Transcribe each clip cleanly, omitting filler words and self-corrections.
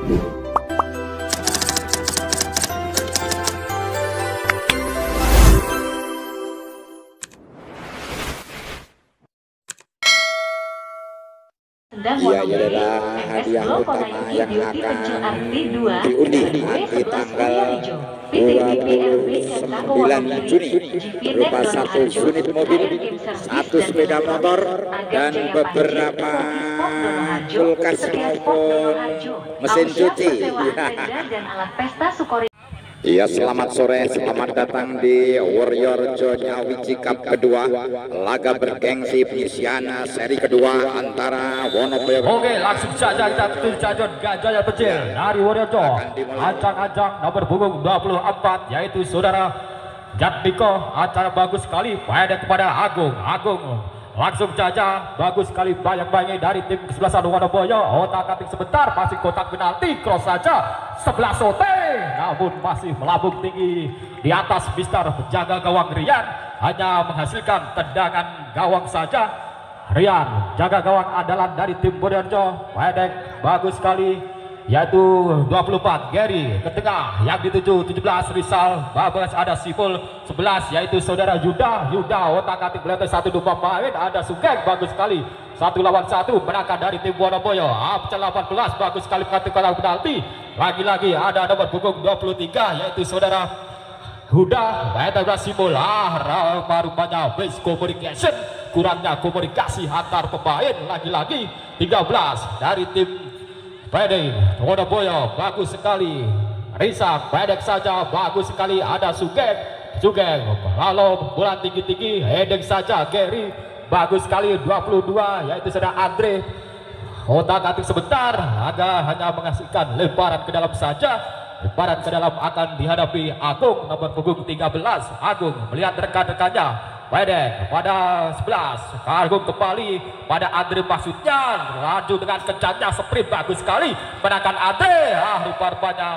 Ia adalah hadiah utama yang akan diundi di tanggal 29 Juni berupa 1 unit mobil, 1 sepeda motor, dan beberapa kulkas maupun mesin cuci. Iya, selamat sore, selamat datang di Warrior Jawi Cup kedua, laga bergengsi penyisian seri kedua antara Wonoboyo. Oke, langsung saja kita tuju gajah kecil dari Warrior Jawi. Ancang-ancang nomor punggung 24 yaitu saudara Jatmiko. Acara bagus sekali, pada kepada Agung. Langsung saja bagus sekali bayang-bayangnya dari tim kesebelasan Wonoboyo. Otak-atik sebentar, masih kotak penalti, cross saja sebelah sote, namun masih melambung tinggi di atas Mister penjaga gawang Rian, hanya menghasilkan tendangan gawang saja. Rian jaga gawang andalan dari tim Bodoarjo, pendek bagus sekali, yaitu 24 Gary ke tengah, yang dituju 17 Rizal, babas ada Sipul 11 yaitu saudara Yuda otak-atik belantai 1 2 main, ada Sugeng bagus sekali 1 lawan 1 menangkan dari tim Wonoboyo. Abcel 18 bagus sekali kotak penalti, lagi-lagi ada nomor punggung 23 yaitu saudara Huda, bayar Sipul. Rupanya base communication, kurangnya komunikasi antar pemain, lagi-lagi 13 dari tim Pede Wonoboyo bagus sekali. Risa pendek saja bagus sekali, ada Sugeng lalu bola tinggi-tinggi heading saja Gary bagus sekali 22 yaitu sudah Andre. Otak-atik sebentar, hanya menghasilkan lemparan ke dalam saja. Lemparan ke dalam akan dihadapi Agung nomor punggung 13. Agung melihat rekan-rekannya, pendek pada 11, Agung kembali pada Andre, maksudnya laju dengan kencangnya sprint bagus sekali menangkan Andre. Rupa-rupanya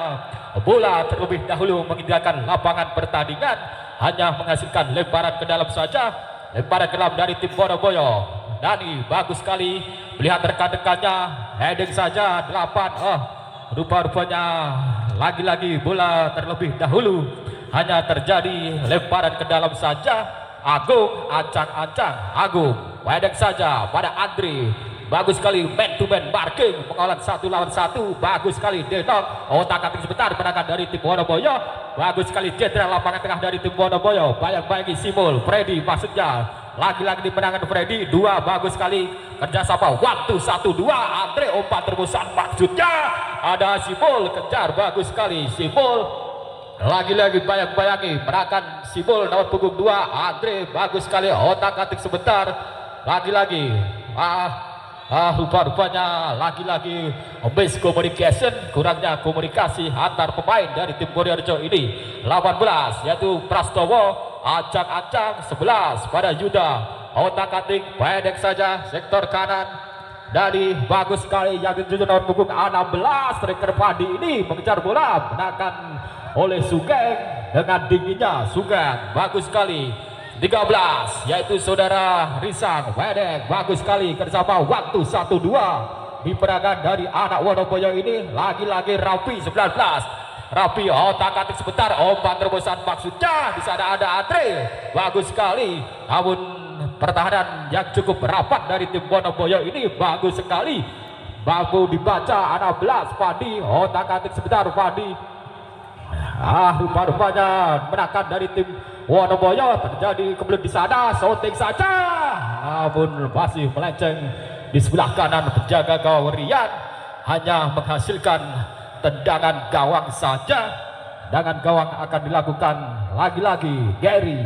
bola terlebih dahulu meninggalkan lapangan pertandingan, hanya menghasilkan lemparan ke dalam saja. Lemparan ke dalam dari tim Wonoboyo. Dani bagus sekali melihat rekan-rekannya, heading saja 8. Rupa-rupanya lagi-lagi bola terlebih dahulu, hanya terjadi lemparan ke dalam saja. Agung ancang-ancang, Agung pendek saja pada Andri, bagus sekali man to man marking, mengolah 1 lawan 1, bagus sekali Denok. Otak-atik sebentar menangkan dari tim Wonoboyo, bagus sekali jenderal lapangan tengah dari tim Wonoboyo, bayang-bayangi Simul Freddy, maksudnya lagi-lagi dimenangkan Freddy 2, bagus sekali kerjasama waktu 1-2 Andre, umpan terusan, maksudnya ada Simul kejar, bagus sekali Simul, lagi-lagi bayang-bayangi menangkan Simul nomor punggung 2 Andre, bagus sekali otak-atik sebentar, lagi-lagi rupa-rupanya lagi-lagi miscommunication, kurangnya komunikasi antar pemain dari tim Bodoarjo ini. 18 yaitu Prastowo, ancang-ancang 11 pada Yuda, otak-atik pendek saja sektor kanan dari bagus sekali yang dituju nomor punggung 16 striker Padi ini mengejar bola, menangkan oleh Sugeng dengan dinginnya. Sugeng bagus sekali 13 yaitu saudara Risang, pendek bagus sekali kerjasama waktu 1-2 diperankan dari anak Wonoboyo ini. Lagi-lagi Rapi 19, Rapi otak-atik sebentar, umpan terobosan, maksudnya di sana ada Andre, bagus sekali, namun pertahanan yang cukup rapat dari tim Wonoboyo ini bagus sekali, bagus dibaca 16 Padi, otak-atik sebentar Padi. Rupa-rupanya menangkan dari tim Wonoboyo, terjadi kemudian di sana shooting saja, namun masih melenceng di sebelah kanan penjaga gawang Rian, hanya menghasilkan tendangan gawang saja. Tendangan gawang akan dilakukan lagi-lagi Gary,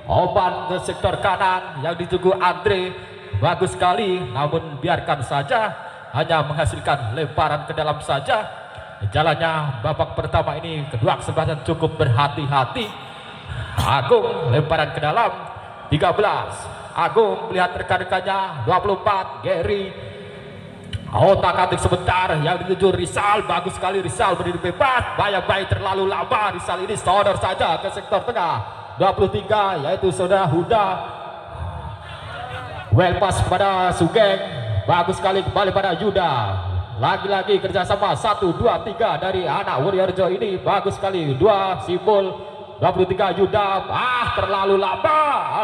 umpan ke sektor kanan yang dituju Andre, bagus sekali, namun biarkan saja, hanya menghasilkan lemparan ke dalam saja. Jalannya babak pertama ini kedua kesempatan cukup berhati-hati. Agung lemparan ke dalam 13, Agung melihat rekan-rekannya 24 Gary, otak-atik sebentar yang dituju Rizal, bagus sekali Rizal berdiri bebas, bayang-bayang terlalu lama Rizal ini, sodor saja ke sektor tengah 23 yaitu saudara Huda, well pass kepada Sugeng, bagus sekali kembali pada Yuda. lagi-lagi kerjasama 1, 2, 3 dari anak Wonorejo ini bagus sekali. 2 Simbol 23 Yuda, terlalu lama.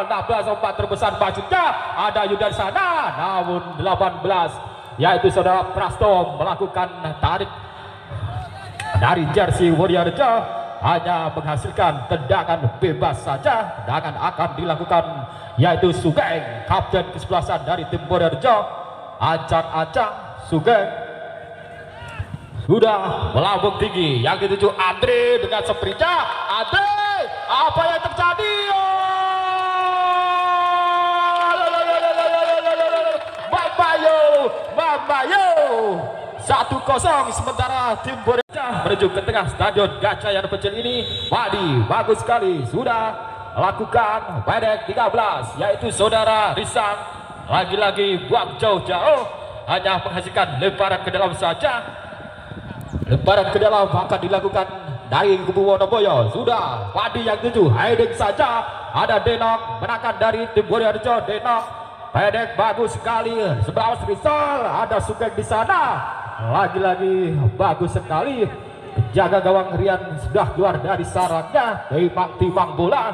16 umpan terbesar maksudnya ada Yuda di sana, namun 18 yaitu saudara Prasto melakukan tarik dari jersey Wonorejo, hanya menghasilkan tendangan bebas saja. Tendangan akan dilakukan yaitu Sugeng, kapten kesebelasan dari tim Wonorejo. Ancang-ancang Sugeng sudah melambung tinggi. Yang dituju Andre dengan sprintnya. Andre, apa yang terjadi? Mambayo 1-0 sementara tim Wonorejo menuju ke tengah stadion Gajah yang Pecel ini. Wadi bagus sekali sudah lakukan pendek 13 yaitu saudara Risang. Lagi-lagi buang jauh-jauh, hanya menghasilkan lemparan ke dalam saja. Lemparan ke dalam akan dilakukan dari kubu Wonoboyo. Sudah Wadi yang 7, heading saja. Ada Denok menangkan dari tim Wonorejo. Denok pendek bagus sekali. Sebelah Rizal, ada Sugeng di sana. Lagi-lagi bagus sekali. Jaga gawang Rian sudah keluar dari sarangnya. Timang bola.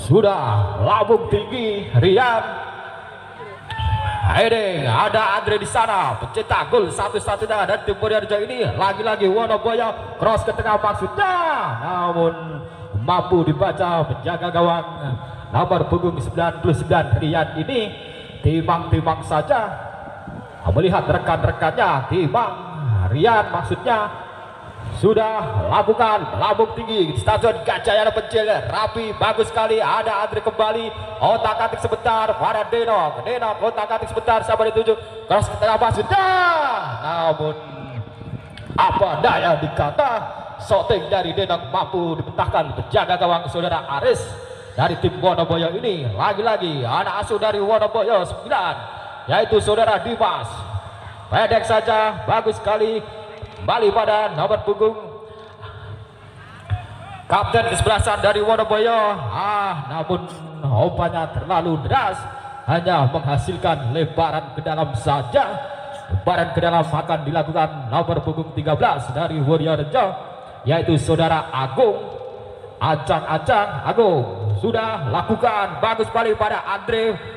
Sudah lambung tinggi Rian. Heading, ada Andre di sana, pencetak gol 1-1 dari tim Wonorejo ini. Lagi-lagi Wonoboyo cross ke tengah maksudnya, namun mampu dibaca penjaga gawang nomor punggung 99 Rian ini. Timang saja melihat rekan-rekannya. Timang Rian maksudnya sudah lakukan lambung tinggi stadion Gajah yang Pecel. Rapi bagus sekali. Ada Andre kembali, otak-atik sebentar pada Denok. Otak-atik sebentar, siapa dituju cross ke tengah maksudnya, namun apa daya dikata shooting dari Denok mampu dibentahkan penjaga gawang saudara Aris dari tim Wonoboyo ini. Lagi-lagi anak asuh dari Wonoboyo 9 yaitu saudara Dimas. Pendek saja bagus sekali. Kembali pada nomor punggung kapten kesebelasan dari Wonoboyo. Namun umpannya terlalu deras, hanya menghasilkan lebaran ke dalam saja. Lebaran ke dalam akan dilakukan nomor punggung 13 dari Wonorejo yaitu saudara Agung. Ancang-ancang Agung sudah lakukan bagus sekali pada Andre.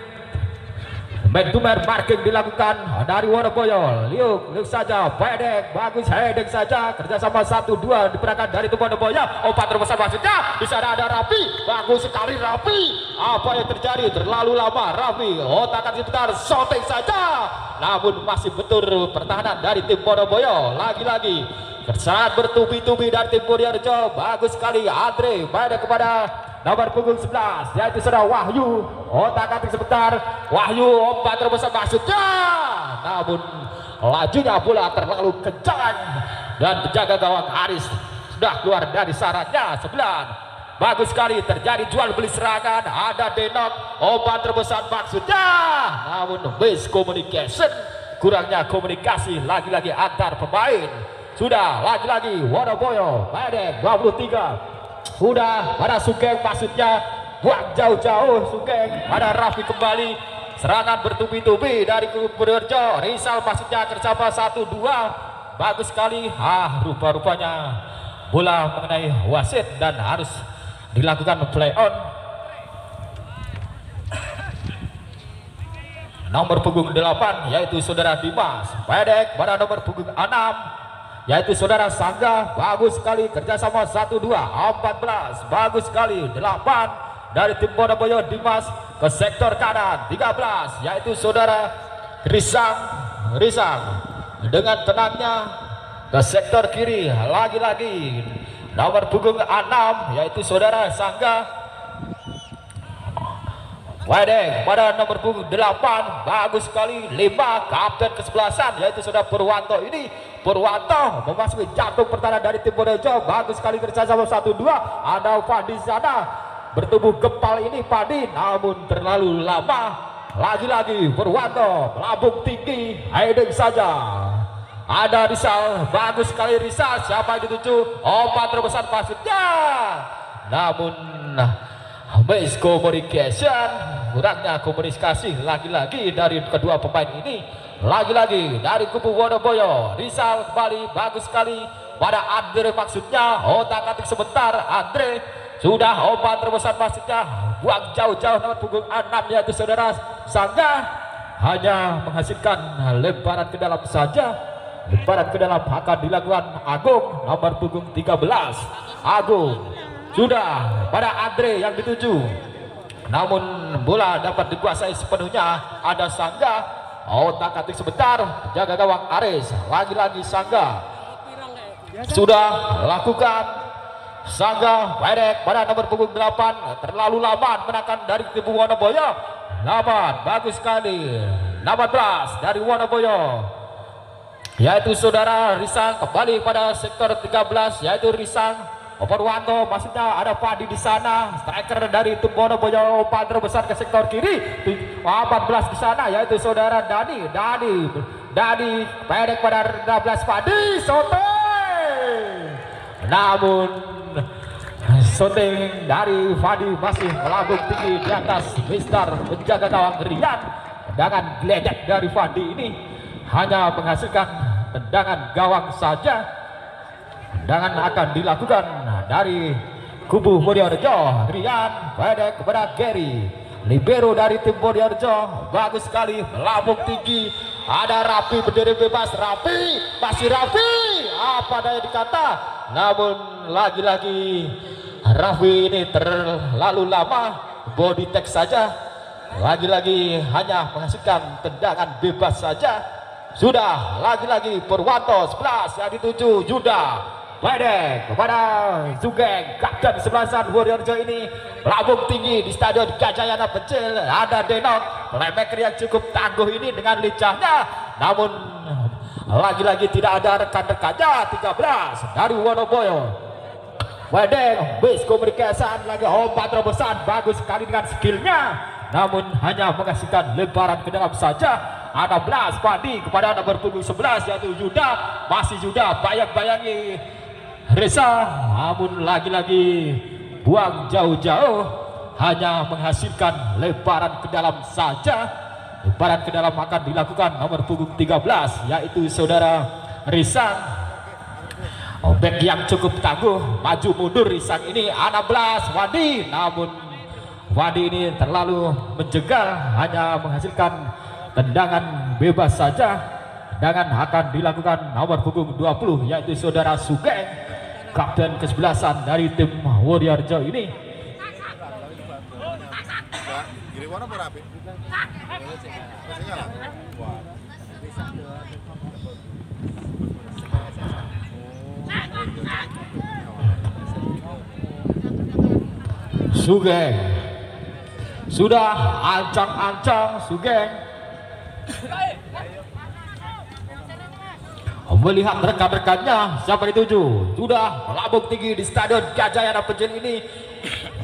Man to man marking dilakukan dari Wonoboyo. Liuk saja pendek bagus, heading saja. Kerjasama 1-2 diperangkat dari tim Wonoboyo. Umpan terbesar maksudnya di sana ada Rapi, bagus sekali Rapi. Apa yang terjadi? Terlalu lama Rapi, otak sebentar, shooting saja, namun masih betul pertahanan dari tim Wonoboyo. Lagi-lagi sangat bertubi-tubi dari tim Wonorejo. Bagus sekali Andre pendek kepada nomor punggung 11 yaitu saudara Wahyu. Otak-atik sebentar, Wahyu umpan terbesar maksudnya, namun lajunya bola terlalu kencang dan penjaga gawang Aris sudah keluar dari sarangnya. 9 bagus sekali terjadi jual beli serangan. Ada Denok, umpan terbesar maksudnya, namun miscommunication, kurangnya komunikasi lagi-lagi antar pemain. Sudah lagi-lagi Wonoboyo pendek 23 sudah pada Sugeng maksudnya, buang jauh-jauh Sugeng pada Rafi kembali. Serangan bertubi-tubi dari Wonorejo. Rizal maksudnya kerjasama 1-2 bagus sekali. Rupa-rupanya bola mengenai wasit dan harus dilakukan play on. Nomor punggung 8 yaitu saudara Dimas pendek pada nomor punggung 6 yaitu saudara Sangga. Bagus sekali kerjasama 1-2 14 bagus sekali. 8 dari tim Wonoboyo Dimas ke sektor kanan. 13 yaitu saudara Risang dengan tenangnya ke sektor kiri. Lagi-lagi nomor punggung 6 yaitu saudara Sangga pendek pada nomor punggung 8 bagus sekali. 5 kapten kesebelasan yaitu saudara Purwanto ini. Purwanto memasuki jantung pertahanan dari tim Wonorejo. Bagus sekali kerjasama 1-2. Ada Fadi sana bertubuh gempal ini Fadi, namun terlalu lama. Lagi-lagi Purwanto melambung tinggi, heading saja. Ada Rizal, bagus sekali Rizal. Siapa yang dituju? Umpan terbesar maksudnya, namun miscommunication, kurangnya komunikasi lagi-lagi dari kedua pemain ini. Lagi-lagi dari kubu Wonoboyo, Rizal kembali bagus sekali pada Andre, maksudnya otak-atik sebentar. Andre sudah umpan terbesar, maksudnya buang jauh-jauh nomor punggung 6 yaitu saudara Sangga, hanya menghasilkan lemparan ke dalam saja. Lemparan ke dalam akan dilakukan Agung nomor punggung 13. Agung sudah pada Andre yang dituju, namun bola dapat dikuasai sepenuhnya. Ada Sangga, otak-atik sebentar, jaga gawang Aris. Lagi-lagi Sangga sudah lakukan. Sangga pendek pada nomor punggung 8, terlalu lama menakan dari tim Wonoboyo. Laman bagus sekali, 18 dari Wonoboyo yaitu saudara Risang, kembali pada sektor 13 yaitu Risang Purwanto, maksudnya ada Padi di sana. Striker dari tim Wonoboyo umpan terbesar ke sektor kiri, 14 di sana yaitu saudara Dani pendek pada 16 Padi shooting, namun shooting dari Fadi masih melambung tinggi di atas Mister penjaga gawang Rian. Tendangan geledek dari Fadi ini hanya menghasilkan tendangan gawang saja. Tendangan akan dilakukan dari kubu Mulyorejo. Rian pendek kepada Gary, libero dari tim Mulyorejo, bagus sekali melambung tinggi. Ada Rafi berdiri bebas, masih Rafi, apa daya dikata, namun lagi-lagi Rafi ini terlalu lama body tag saja. Lagi-lagi hanya menghasilkan tendangan bebas saja. Sudah lagi-lagi Purwanto 11 yang dituju Yuda pendek kepada Sugeng, kapten 11-an Wonorejo ini melambung tinggi di Stadion Gajayana Pencil. Ada Denok, playmaker yang cukup tangguh ini dengan lincahnya, namun lagi-lagi tidak ada rekan-rekannya. 13 dari Wonoboyo. Wedeng bis komunikasi lagi umpan terbesar, bagus sekali dengan skillnya, namun hanya menghasilkan lemparan ke dalam saja. 16 Padi kepada nomor punggung 11 yaitu Yuda, masih Yuda bayang-bayangi Reza, namun lagi-lagi buang jauh-jauh, hanya menghasilkan lemparan ke dalam saja. Lemparan ke dalam akan dilakukan nomor punggung 13 yaitu saudara Rizal. Back yang cukup tangguh, maju mundur Rizal ini. 16 Wadi, namun Wadi ini terlalu menjegal, hanya menghasilkan tendangan bebas saja. Tendangan akan dilakukan nomor punggung 20 yaitu saudara Sugeng, kapten ke-11 dari tim Wonorejo ini. Sugeng sudah ancang-ancang. Sugeng melihat rekan-rekannya, siapa dituju, sudah melambung tinggi di Stadion Gajayana Pencil ini.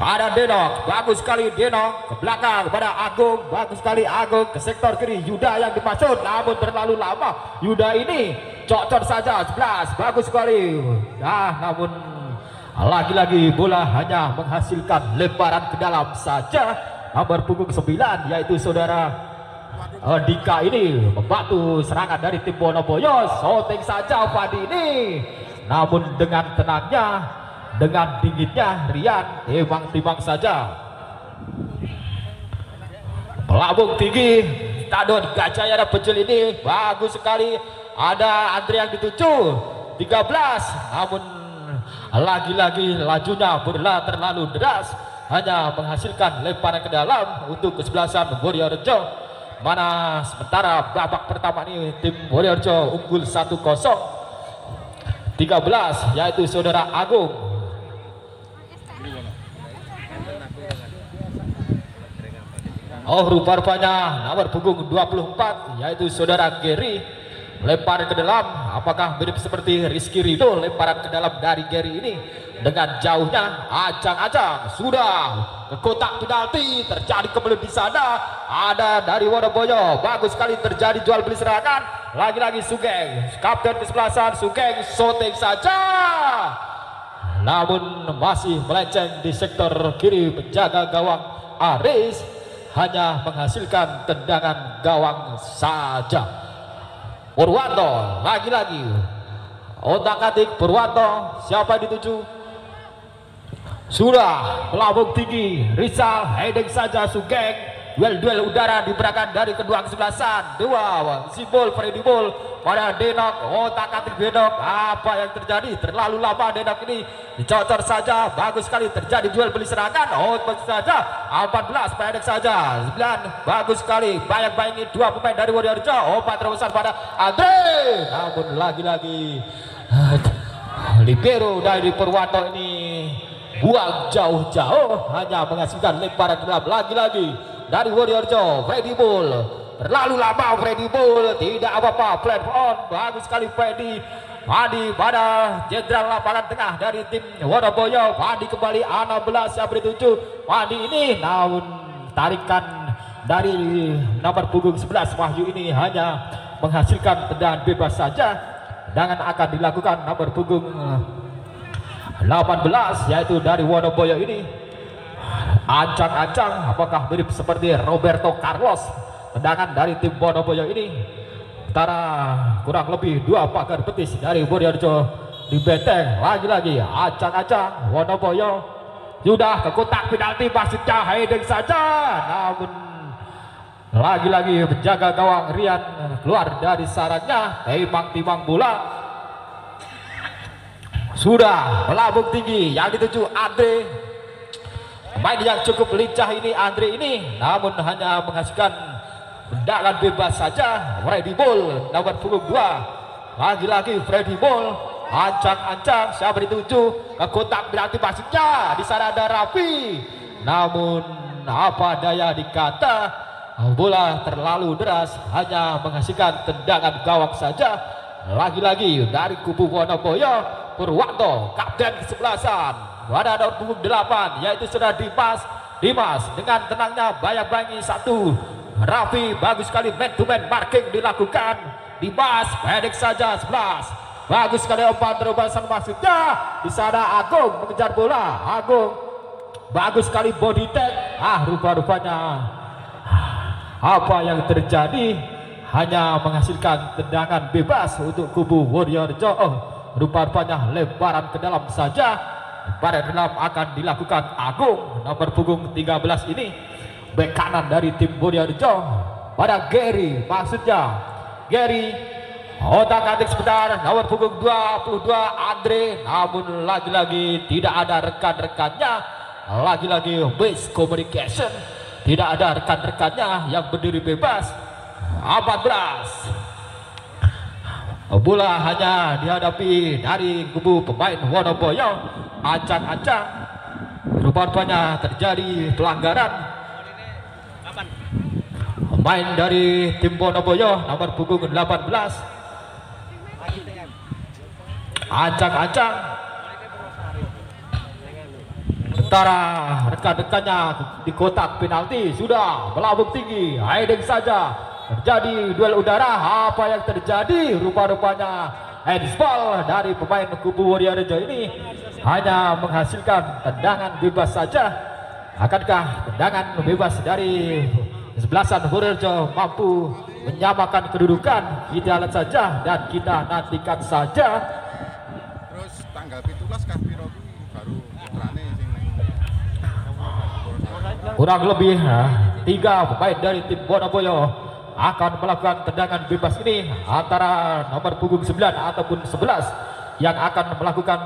Ada Denok, bagus sekali Denok ke belakang pada Agung, bagus sekali Agung ke sektor kiri. Yuda yang dimaksud, namun terlalu lama. Yuda ini cocok saja 11, bagus sekali. Namun lagi-lagi bola hanya menghasilkan lemparan ke dalam saja. Nomor punggung 9 yaitu saudara Dika ini membantu serangan dari tim Wonoboyo. Shooting saja Fadi ini, namun dengan tenangnya, dengan dinginnya Rian timbang-timbang saja. Melambung tinggi Stadion Gajayana Pencil ini, bagus sekali. Ada Andre yang dituju 13, namun lagi-lagi lajunya bola terlalu deras, hanya menghasilkan lemparan ke dalam untuk kesebelasan Wonorejo. Mana sementara babak pertama ini tim Wonorejo unggul 1-0. 13 yaitu saudara Agung. Rupa-rupanya nomor punggung 24 yaitu saudara Gary lempar ke dalam. Apakah mirip seperti Rizky Rido? Lemparan ke dalam dari Gary ini dengan jauhnya acang-acang sudah ke kotak penalti. Terjadi kembali di sana, ada dari Wonoboyo, bagus sekali terjadi jual beli serangan. Lagi-lagi Sugeng, kapten ke-11 Sugeng, shooting saja, namun masih melenceng di sektor kiri. Penjaga gawang Aris hanya menghasilkan tendangan gawang saja. Purwanto lagi-lagi otak-atik Purwanto, siapa dituju? Sudah melambung tinggi Rizal, heading saja Sugeng. Duel udara diberikan dari kedua kesebelasan. Dua Simbol Freddy Ball pada Denok, otak-atik Denok. Apa yang terjadi? Terlalu lama Denok ini dicocor saja. Bagus sekali terjadi duel beli serangan. Bagus saja 14 pendek saja 9. Bagus sekali bayang-bayangi dua pemain dari Wonorejo. Umpan terobosan pada Andre. Namun lagi-lagi libero dari Purwanto ini buang jauh-jauh, hanya menghasilkan lemparan dalam. Lagi-lagi dari Wonorejo, Freddy Ball. Terlalu lama Freddy Ball, tidak apa-apa, flat on. Bagus sekali Freddy. Padi pada jenderal lapangan tengah dari tim Wonoboyo. Padi kembali 16 yang bertuju. Padi ini namun tarikan dari nomor punggung 11 Wahyu ini hanya menghasilkan tendangan bebas saja. Tendangan akan dilakukan nomor punggung 18 yaitu dari Wonoboyo ini. Ancang-ancang, apakah mirip seperti Roberto Carlos? Tendangan dari tim Wonoboyo ini antara kurang lebih 2 pagar betis dari Wonorejo di benteng. Lagi-lagi ancang-ancang Wonoboyo sudah ke kotak penalti, maksudnya heading saja, namun lagi-lagi penjaga gawang Rian keluar dari sarangnya. Timang bola sudah melambung tinggi yang dituju Andre. Pemain yang cukup lincah ini Andre ini, namun hanya menghasilkan tendangan bebas saja. Freddy Ball nomor punggung 2. Lagi-lagi Freddy Ball ancang-ancang, siapa dituju ke kotak penalti, maksudnya di sana ada Raffi. Namun apa daya dikata, bola terlalu deras, hanya menghasilkan tendangan gawang saja. Lagi-lagi dari kubu Wonoboyo, Purwanto kapten kesebelasan pada nomor punggung 8 yaitu sudah Dimas dengan tenangnya bayang-bayangi satu Raffi. Bagus sekali man to man marking dilakukan. Dimas pendek saja 11. Bagus sekali umpan terobosan, maksudnya di sana Agung mengejar bola. Agung bagus sekali body tag. Rupa-rupanya apa yang terjadi, hanya menghasilkan tendangan bebas untuk kubu Wonorejo. Rupa-rupanya lemparan ke dalam saja. Pada dalam akan dilakukan Agung nomor punggung 13 ini. Bek kanan dari tim Wonorejo pada Gary, maksudnya Gary otak-atik sebentar nomor punggung 22 Andre, namun lagi-lagi tidak ada rekan-rekannya. Lagi-lagi miscommunication, tidak ada rekan-rekannya yang berdiri bebas. 14 bola hanya dihadapi dari kubu pemain Wonoboyo. Ancang-ancang, rupanya terjadi pelanggaran. Pemain dari tim Wonoboyo nomor punggung 18 ancang-ancang, sementara rekan-rekannya di kotak penalti sudah melambung tinggi, heading saja. Terjadi duel udara. Apa yang terjadi? Rupa-rupanya handsball dari pemain kubu Wonorejo ini hanya menghasilkan tendangan bebas saja. Akankah tendangan bebas dari kesebelasan Wonorejo mampu menyamakan kedudukan? Kita lihat saja dan kita nantikan saja. Terus tanggal 17 kan piro baru putrane sing kurang lebih 3 pemain dari tim Wonoboyo akan melakukan tendangan bebas ini, antara nomor punggung 9 ataupun 11 yang akan melakukan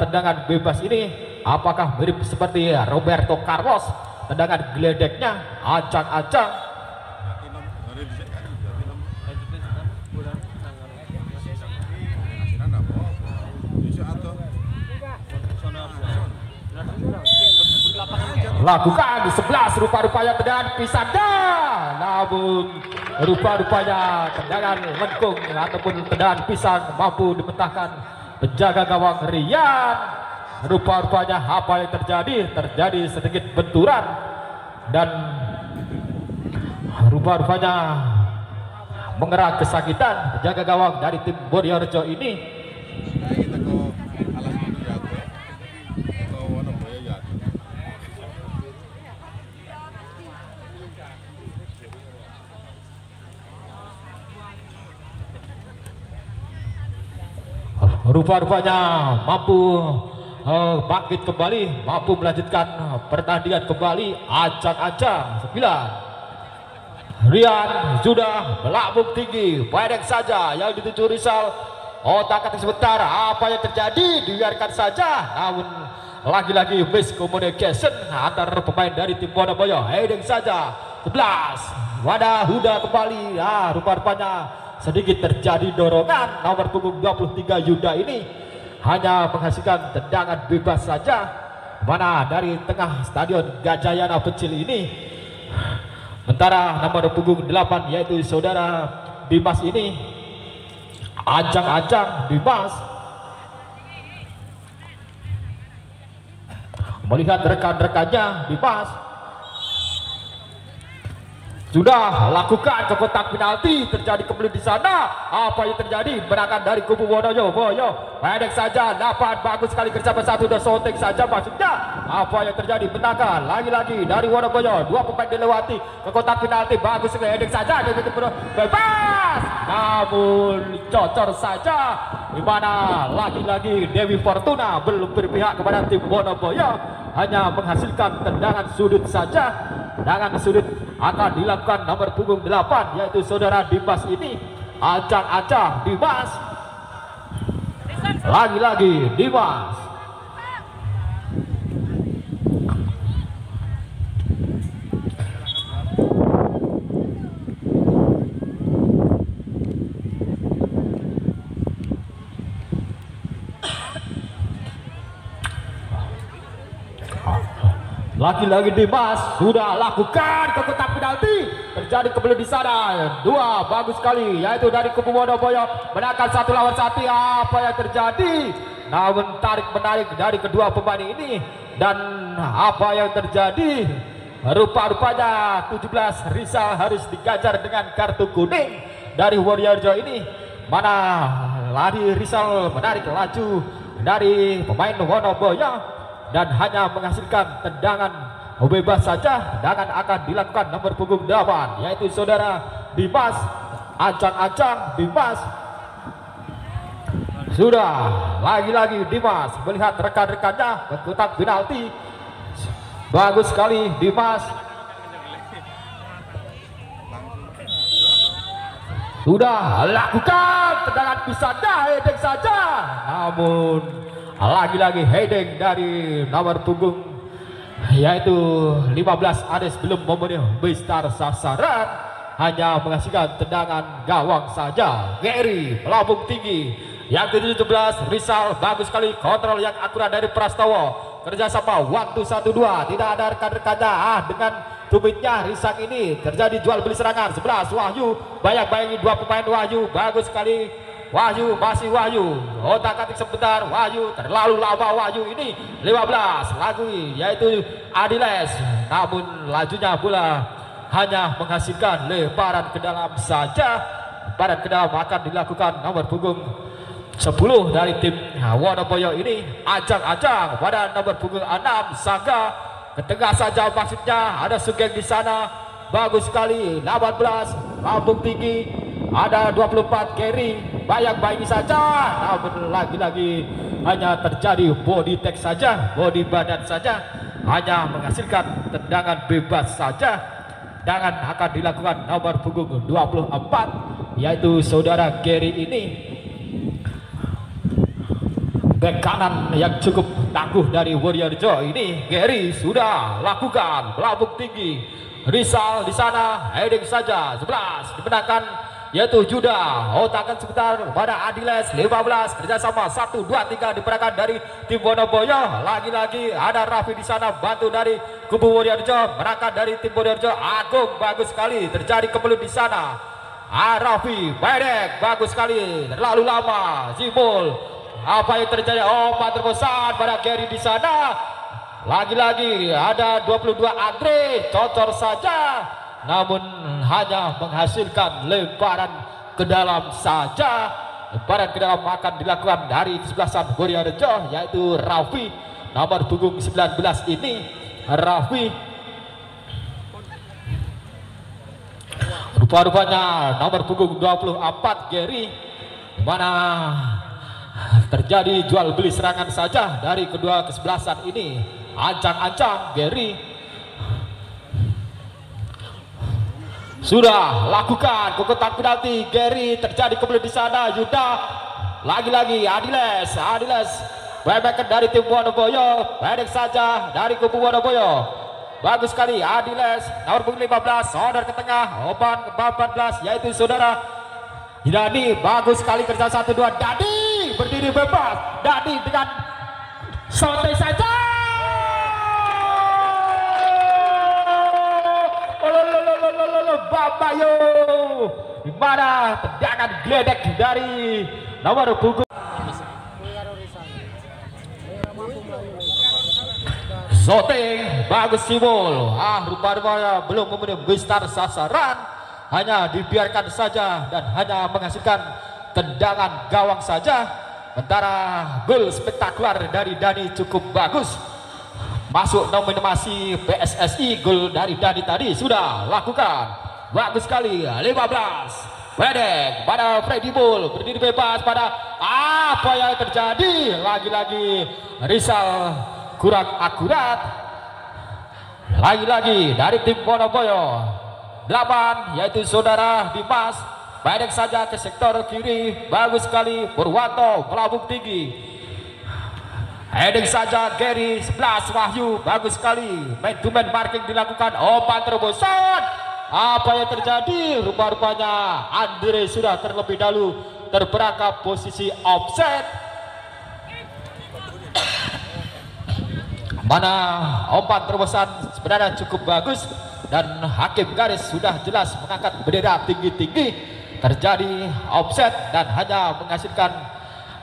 tendangan bebas ini. Apakah mirip seperti Roberto Carlos tendangan geledeknya? Ancang-ancang. Lakukan 11 rupa-rupanya tendangan pisada, namun rupa-rupanya tendangan lengkung ataupun tendangan pisang mampu dimentahkan penjaga gawang Rian. Rupa-rupanya apa yang terjadi sedikit benturan dan rupa-rupanya mengerah kesakitan penjaga gawang dari tim Wonorejo ini. rupa-rupanya mampu bangkit kembali, mampu melanjutkan pertandingan kembali. Ancang-ancang 9. Rian sudah melambung tinggi, pendek saja yang dituju Rizal. Otak-atik sebentar, apa yang terjadi dibiarkan saja, namun lagi-lagi miscommunication antar pemain dari tim Bondowoyo. Heading saja 11. Wadah Huda kembali. Rupa-rupanya sedikit terjadi dorongan. Nomor punggung 23 Yuda ini hanya menghasilkan tendangan bebas saja, mana dari tengah stadion Gajayana Pecil ini. Sementara nomor punggung 8 yaitu saudara Dimas ini, ancang-ancang Dimas melihat rekan-rekannya. Dimas sudah lakukan ke kotak penalti, terjadi kembali di sana. Apa yang terjadi? Menangkan dari kubu Bondowoyo. Pendek saja, dapat bagus sekali kerja bersatu dan sontek saja maksudnya. Apa yang terjadi? Menangkan lagi-lagi dari Bondowoyo. Dua pemain dilewati ke kotak penalti, bagus sekali. Pendek saja, bebas. Namun cocor saja, di mana lagi-lagi Dewi Fortuna belum berpihak kepada tim Bondowoyo, hanya menghasilkan tendangan sudut saja. Tendangan sudut akan dilakukan nomor punggung 8 yaitu saudara Dimas ini. Ancang-ancang Dimas, lagi-lagi Dimas. Lagi-lagi Dimas sudah lakukan ke kotak penalti, terjadi kembali di sana. Dua bagus sekali yaitu dari kubu Bondowoyo, menangkan 1 lawan 1. Apa yang terjadi? Namun tarik menarik dari kedua pemain ini, dan apa yang terjadi? Rupa-rupanya 17 Rizal harus digajar dengan kartu kuning dari Warriorjo ini, mana lari Rizal menarik laju dari pemain Bondowoyo dan hanya menghasilkan tendangan bebas saja. Tendangan akan dilakukan nomor punggung 8 yaitu saudara Dimas. Ancang-ancang Dimas. Sudah lagi-lagi Dimas melihat rekan-rekannya ke kotak penalti. Bagus sekali Dimas. Sudah lakukan tendangan pisahnya, heading saja, namun lagi-lagi heading dari nomor punggung yaitu 15 Ades belum memenuhi besar sasaran, hanya menghasilkan tendangan gawang saja. Gary melambung tinggi yang ke-17 Rizal, bagus sekali kontrol yang akurat dari Prastowo. Kerjasama waktu 1-2, tidak ada rekan-rekannya. Dengan tumitnya Rizal ini terjadi jual beli serangan. 11 Wahyu, bayang-bayangi dua pemain Wahyu, bagus sekali Wahyu, masih Wahyu, otak-atik sebentar Wahyu, terlalu lama Wahyu ini. 15 lagi yaitu Adiles, namun lajunya bola hanya menghasilkan lemparan ke dalam saja. Lemparan ke dalam akan dilakukan nomor punggung 10 dari tim Bondowoyo ini. Ancang-ancang pada nomor punggung 6 Sangga, ke tengah saja maksudnya, ada Sugeng di sana, bagus sekali. 18 lambung tinggi, ada 24 Kerry, bayang-bayangi saja, namun lagi-lagi hanya terjadi body tag saja, body badan saja, hanya menghasilkan tendangan bebas saja. Tendangan akan dilakukan nomor punggung 24 yaitu saudara Kerry ini. Bek kanan yang cukup tangguh dari Warriorjo ini, Gary sudah lakukan melambung tinggi. Rizal di sana, heading saja. 11 dimenangkan yaitu Juda, otakan sebentar pada Adiles. 15 kerjasama 1, 2, 3 diperangkan dari tim Bondowoyo. Lagi-lagi ada Raffi di sana, bantu dari kubu Warriorjo, merangkat dari tim Warriorjo. Agung bagus sekali, terjadi kembali di sana. Raffi pendek, bagus sekali, terlalu lama. Zibul, apa yang terjadi? Umpan terbesar pada Gary di sana. Lagi-lagi ada 22 Andre, cocor saja, namun hanya menghasilkan lemparan ke dalam saja. Lemparan ke dalam akan dilakukan dari kesebelasan Warriorjo yaitu Raffi, nomor punggung 19 ini. Raffi rupa-rupanya nomor punggung 24 Gary, mana terjadi jual beli serangan saja dari kedua kesebelasan ini. Ancang-ancang Gary sudah lakukan ke kotak penalti. Gary terjadi kembali di sana. Yuda lagi-lagi Adiles playmaker dari tim Wonoboyo, pendek saja dari kubu Wonoboyo. Bagus sekali Adiles, nomor punggung 15, sodor ke tengah, oban ke 14, yaitu saudara Dani. Bagus sekali kerja 1-2. Dani berdiri bebas. Dani dengan santai saja. Babayo, di mana tendangan gledek dari nomor punggung Zoting. Bagus Simul. Rupa-rupanya belum memenuhi besar sasaran, hanya dibiarkan saja dan hanya menghasilkan tendangan gawang saja. Sementara gol spektakuler dari Dani cukup bagus, masuk nominasi PSSI. Gol dari Dani tadi sudah lakukan bagus sekali. 15 pendek pada Freddy Bull, berdiri bebas pada apa yang terjadi. Lagi-lagi Rizal kurang akurat. Lagi-lagi dari tim Wonoboyo 8, yaitu saudara Dimas, pendek saja ke sektor kiri. Bagus sekali Purwanto melambung tinggi, heading saja Gary. 11 Wahyu, bagus sekali man to man marking dilakukan. Umpan terobosan, apa yang terjadi? Rupa-rupanya Andre sudah terlebih dahulu terperangkap posisi offset, mana umpan terobosan sebenarnya cukup bagus dan hakim garis sudah jelas mengangkat bendera tinggi-tinggi. Terjadi offset dan hanya menghasilkan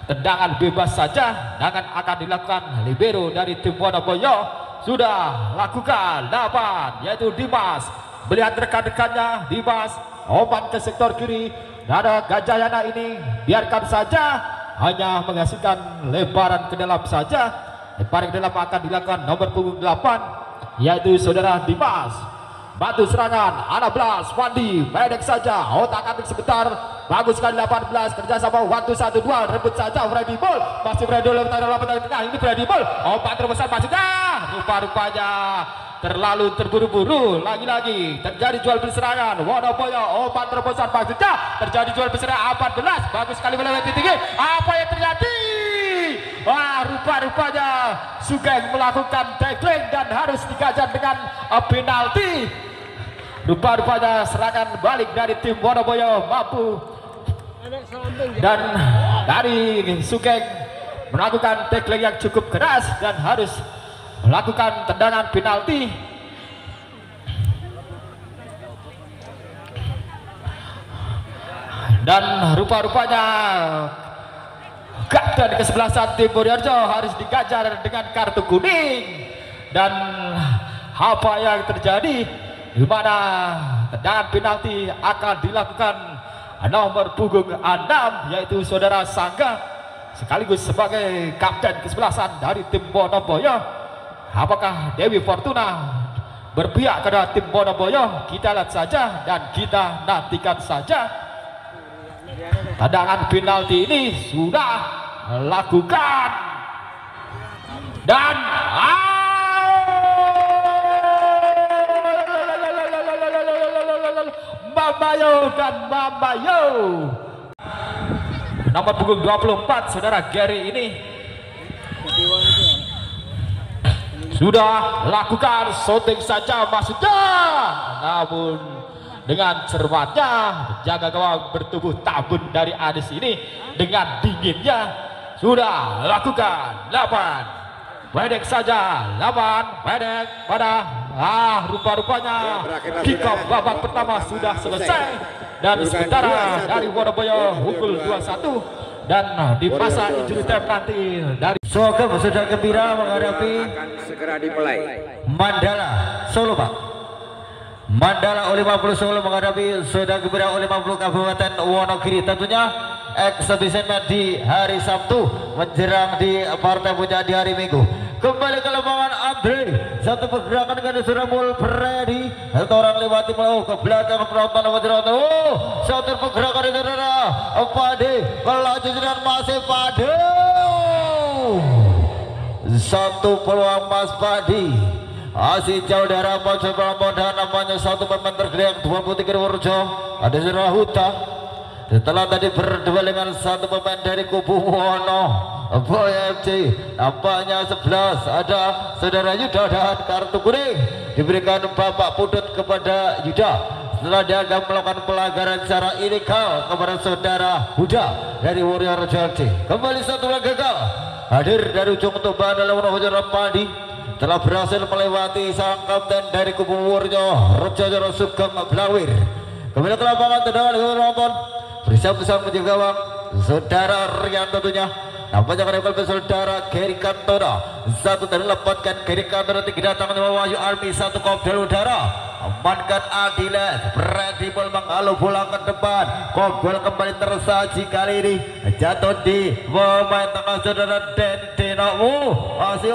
tendangan bebas saja. Dengan akan dilakukan libero dari tim Wonoboyo sudah lakukan 8, yaitu Dimas. Melihat rekan-rekannya, Dimas umpan ke sektor kiri. Ada Gajayana ini biarkan saja, hanya menghasilkan lebaran ke dalam saja. Lebaran ke dalam akan dilakukan nomor punggung 8, yaitu saudara Dimas. Batu serangan 16 Wandi, pendek saja, otak-atik sebentar. Bagus sekali 18, kerjasama waktu 1-2, rebut saja Freddy Bull. Masih Freddy Bull dalam tengah, ini Freddy Bull. Umpan terbesar masuknya, rupa-rupanya terlalu terburu-buru. Lagi-lagi terjadi jual beli serangan Wonoboyo. Umpan terbesar masuknya, terjadi jual beli serangan 14. Bagus sekali melewati tinggi. Apa yang terjadi? Wah, rupa-rupanya Sugeng melakukan tackling dan harus digajar dengan penalti. Rupa-rupanya serangan balik dari tim Wonoboyo mampu, dan dari Sugeng melakukan tackling yang cukup keras dan harus melakukan tendangan penalti. Dan rupa-rupanya kapten kesebelasan tim Purworejo harus digajar dengan kartu kuning. Dan apa yang terjadi, di mana tendangan penalti akan dilakukan nomor punggung 6, yaitu saudara Sangga, sekaligus sebagai kapten kesebelasan dari tim Wonoboyo. Apakah Dewi Fortuna berpihak kepada tim Wonoboyo? Kita lihat saja dan kita nantikan saja. Tendangan penalti ini sudah lakukan dan Mambayo dan Mambayo nomor punggung 24 saudara Gary ini sudah lakukan shooting saja maksudnya, namun dengan cermatnya menjaga gawang bertubuh tabun dari Adis ini dengan dinginnya sudah lakukan 8, pendek saja 8, pendek pada rupa-rupanya kick off babak pertama sudah selesai. Dan sementara dari Wonoboyo unggul 2-1 dan di masa injury time nanti dari Sogem sudah gembira menghadapi akan segera dimulai. Mandala Solo, Pak. Mandala O50 Solo menghadapi sudah gembira O50 Kabupaten Wonogiri. Tentunya exhibition di hari Sabtu menjelang di partai puncak di hari Minggu. kembali ke lapangan Andre. Satu pergerakan dengan Suramul Freddy. Satu orang lewati ke belakang penonton satu pergerakan itu adalah Pade. Melaju dengan masih Pade. Satu peluang Mas Padi. Masih jauh dari harapan sebelah dan namanya satu pemain tergerak 23 Purworejo. Ada Serahuta. Setelah tadi berdua dengan satu pemain dari kubu Wono Boy FC, nampaknya 11 ada saudara Yuda dan kartu kuning diberikan Bapak Pudut kepada Yuda setelah dianggap melakukan pelanggaran secara ilegal kepada saudara Huda dari Warrior FC. Kembali satu lagi gagal hadir dari ujung tombak dalam Warrior Padi telah berhasil melewati sang kapten dari kubu Warrior Rejo Sugeng Blawir. Kembali ke lapangan tendangan nonton bersama menjaga gawang saudara Rian tentunya. Nampaknya akan saudara Geri Kantona. Satu dari lepaskan Geri Kantona, tiga datang dari Wahyu Army, satu kopdel udara. Amankan Adilet, Freddy Ball menghalau bola ke depan. Kopdel kembali tersaji kali ini jatuh di pemain tengah saudara Deno. Masih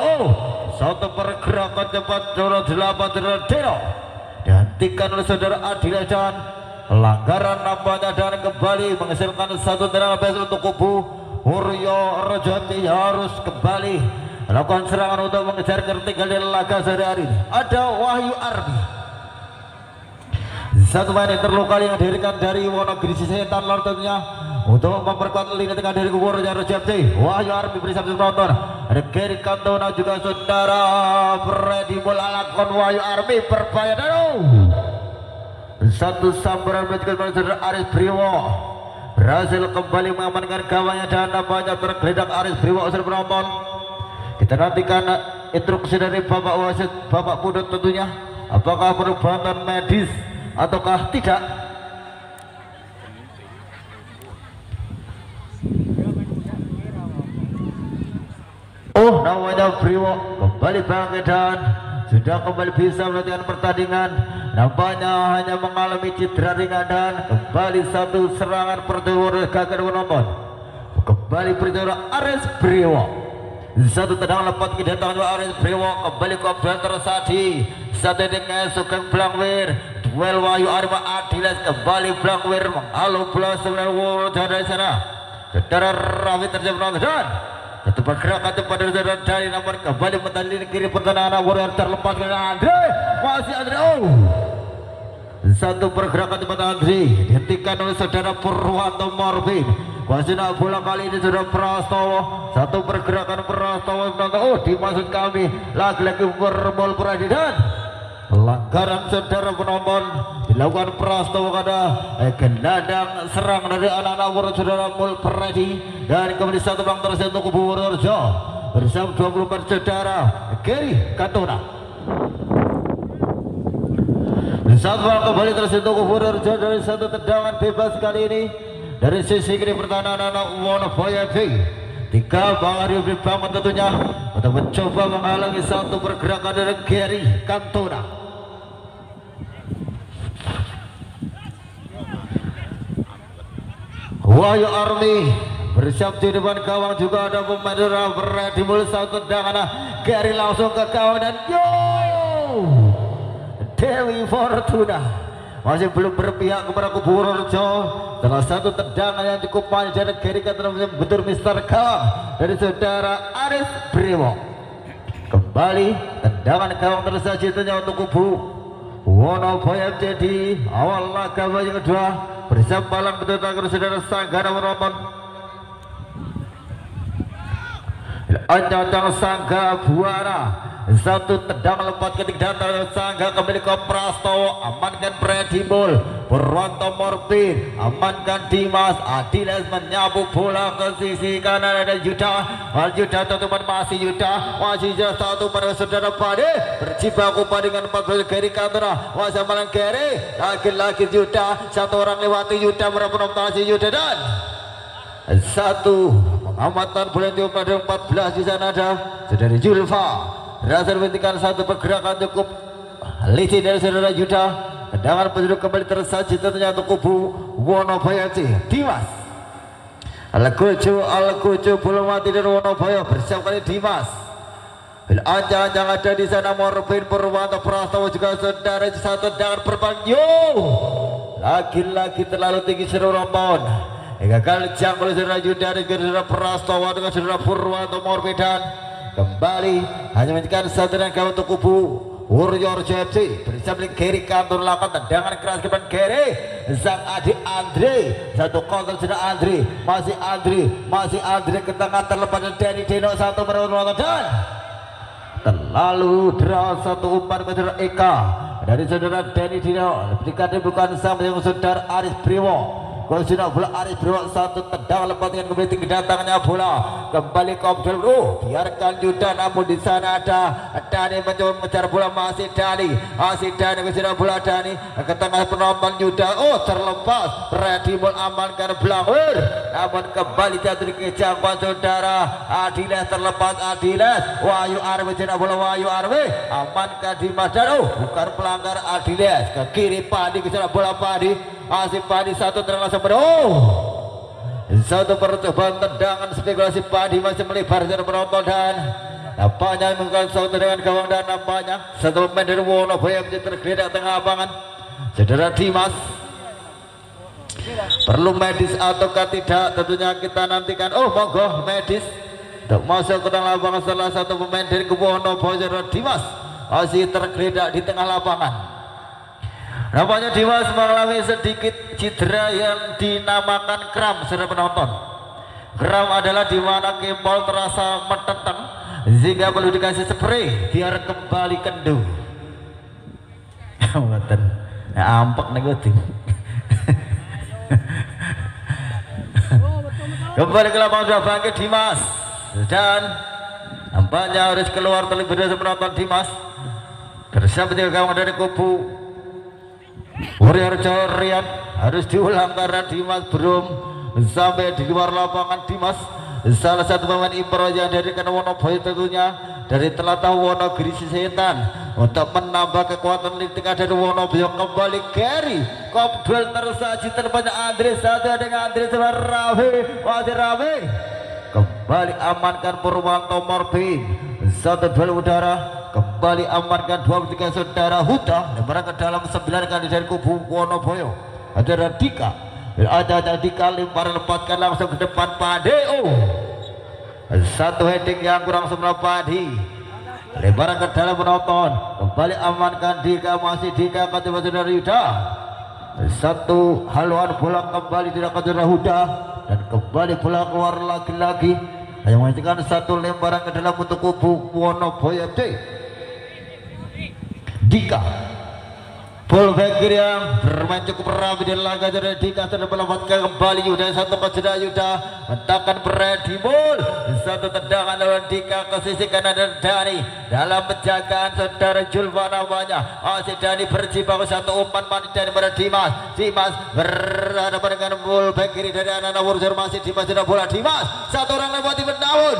satu pergerakan cepat saudara 8 saudara Deno dihentikan oleh saudara Adilet dan pelanggaran nampaknya dan kembali menghasilkan satu tendangan bebas untuk kubu Warrior Rejati harus kembali melakukan serangan untuk mengejar ketinggalan dari laga sehari ini. Ada Wahyu Arbi, satu main yang terluka yang diharikan dari Wonogiri Setan Lor tentunya untuk memperkuat lini tengah dari kubu Warrior Rejati. Wahyu Arbi bersama penonton ada Geri Kantona juga saudara Freddy bola lakon Wahyu Arbi berbahaya satu sambaran menunjukkan saudara Aris Priwo berhasil kembali mengamankan gawangnya dan nampaknya tergeledak Aris Priwo usai penonton. Kita nantikan instruksi dari Bapak Wasit, Bapak Pudut tentunya, apakah perlu bantuan medis ataukah tidak. Namanya Priwo kembali bangkit dan sudah kembali bisa melanjutkan pertandingan. Nampaknya hanya mengalami cedera ringan dan kembali satu serangan pertempuran gagal menonton. Kembali perjalanan Aris Priwo. Satu tendangan lepas kedatangan Aris Priwo kembali ke tersaji. Satu dengan Sugeng Blangwir. Duel Wahyu Arma Adilas kembali Blangwir menghalau bola sebelah dari sana. Saudara Rafi terjebak dan satu pergerakan cepat dari saudara dari namun kembali mentanding kiri pertahanan Warrior terlepas dari Andre. Masih Andre. Satu pergerakan cepat Andre dihentikan oleh saudara Purwanto Morbin. Kuasina bola kali ini saudara Prastowo. Satu pergerakan Prastowo dimaksud kami lagi-lagi berbol peradilan. Pelanggaran saudara penonton dilakukan Prastowo kada gelandang serang dari anak-anak Warrior saudara Mulpredi dan kembali satu bang terus untuk kubu Warrior bersama 24 saudara Geri Kantona. Satu bang kembali terus untuk kubu Warrior dari satu tendangan bebas kali ini dari sisi kiri pertahanan anak Wonoboyo FC. Tiga bang Aryo bangun tentunya untuk mencoba menghalangi satu pergerakan dari Geri Kantona. Wahyu Army bersiap di depan gawang juga ada pemain Freddy Ball satu tendangan Geri langsung ke gawang dan Dewi Fortuna masih belum berpihak kepada kubu Warrior. Setelah satu tendangan yang cukup panjang dari Geri Kantona betul Mister gawang dari saudara Aris Priwo. Kembali tendangan gawang tersaji tentunya untuk kubu Wonoboyo FC di awal laga yang kedua bersama balang betul saudara Sanggara menonton. Anjang Sangga Buana satu tendangan lepas ketika datang Sangga kembali ke Prastowo amankan Freddy Ball. Purwanto Morbin amankan Dimas Adilas menyapu bola ke sisi kanan ada Yuda. Yuda teman masih Yuda masih satu pada saudara Pade berjibaku dengan 14 Geri Kantona masih malang Geri lagi-lagi Yuda satu orang lewati Yuda berpenoptasi Yuda dan satu pengamatan bulan pada 14 di sana ada saudara Julfa berhasil menghentikan satu pergerakan cukup licin dari saudara Yuda. Tendangan penduduk kembali tersaji tentunya untuk kubu Wonoboyo FC. Dimas Al-Kucu belum mati dari Wonoboyo bersiap kali Dimas Ancang-ancang ada di sana Morfin Purwanto Prastowo juga saudara satu dengan perpanjang. Lagi-lagi terlalu tinggi seru rombon. Gagal jangkau saudara Yuda dengan saudara Prastowo dengan saudara Purwanto Morfin dan kembali hanya menjadikan satu dan kawan untuk kubu Warrior JFC bersama kiri kantor lakukan tendangan keras ke depan kiri sang adik Andre satu kontrol sudah Andre masih Andre ke tengah terlepas dari Deno satu merawat dan terlalu deras satu umpan ke saudara Eka dari saudara Denny Dino berikan bukan sama yang saudara Aris Priwo. Kalau sudah bola Aris Priwo satu tendang lepas dengan kembali kedatangannya bola kembali Komdel biarkan Yuda namun di sana ada Dani mencoba mengejar bola masih Dani ke sana bola Dani ke tengah penonton Yuda terlepas Redimul amankan Blangwer namun kembali jatuh ke jangkauan saudara Adiles terlepas Adiles Wahyu Arwe sana bola Wahyu Arwe amankan Dimas dan bukan pelanggar Adiles ke kiri Padi ke sana bola Padi Asip Padi satu terlangsung satu percobaan tendangan spekulasi Padi masih melebar dari penonton dan nampaknya menggunakan satu dengan gawang dan nampaknya satu pemain dari Wonoboyo menjadi tergeletak tengah lapangan saudara Dimas perlu medis ataukah tidak tentunya kita nantikan. Monggo medis untuk masuk ke tengah lapangan salah satu pemain dari Wonoboyo saudara Dimas masih tergeletak di tengah lapangan. Nampaknya Dimas mengalami sedikit cedera yang dinamakan kram saudara penonton. Kram adalah di mana kempol terasa meteteng sehingga perlu dikasih spray biar kembali kendu. Ngoten. Ampek nego tim. Kembali ke lapangan sudah bangkit Dimas dan nampaknya harus keluar terlebih dahulu penonton Dimas bersama dengan kawan dari kubu Warrior Rian harus diulang karena Dimas belum sampai di luar lapangan. Dimas salah satu pemain impor yang dari Wonoboyo tentunya dari Telatah Wonogiri Setan untuk menambah kekuatan di tengah dari Wonoboyo. Kembali carry Kopdel tersaji terbanyak Andre satu dengan Andre Rawe kembali amankan Purwanto Morfin satu duel udara kembali amankan 23 saudara Huda lebaran ke dalam 9 kali dari kubu Wonoboyo ada Dika Dika lempar lepaskan langsung ke depan Padi satu heading yang kurang sempurna Padi lebaran ke dalam penonton kembali amankan Dika masih Dika ke depan saudara Yuda satu haluan bola kembali dilakukan saudara Huda dan kembali bola keluar lagi-lagi yang menunjukkan satu lemparan ke dalam untuk kubu Wonoboyo FC. Dika fullback kiri yang bermain cukup rapi di laga dari Dika sudah melepaskan kembali Yuda satu kecil Yuda mentakkan Redimul satu tendangan oleh Dika ke sisi kanan dan Dani dalam penjagaan saudara Julva namanya Dani berjibaku satu umpan manis dari pada Dimas berhadapan dengan fullback kiri dari anak-anak Warrior masih Dimas sudah bola Dimas satu orang lewati mendaun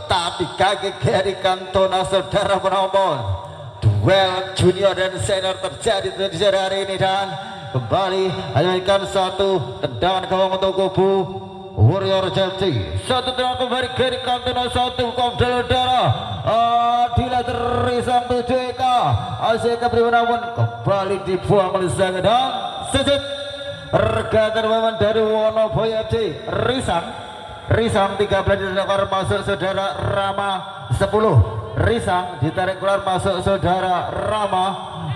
tapi kaki kiri kantona saudara penonton. Duel junior dan senior terjadi di hari ini dan kembali hanya satu tendangan gawang untuk kubu Warrior JFC satu tendangan kembali kiri kantona satu Komdel udara Adila terisang 7 Eka Asika Priwanawan kembali dibuang oleh sang dan sejet regatan pemain dari Wonoboyo FC Risang 13 dilakukan masuk saudara Rama 10 Risang ditarik keluar masuk saudara Rama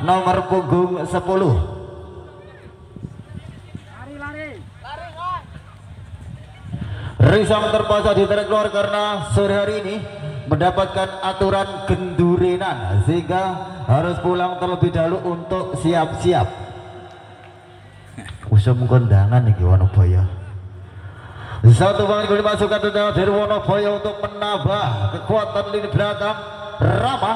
nomor punggung 10 Risang terpaksa ditarik keluar karena sore hari ini mendapatkan aturan gendurinan sehingga harus pulang terlebih dahulu untuk siap-siap usum kondangan nih Wonoboyo. Satu bang dimasukkan dari Wonoboyo untuk menambah kekuatan lini belakang Rama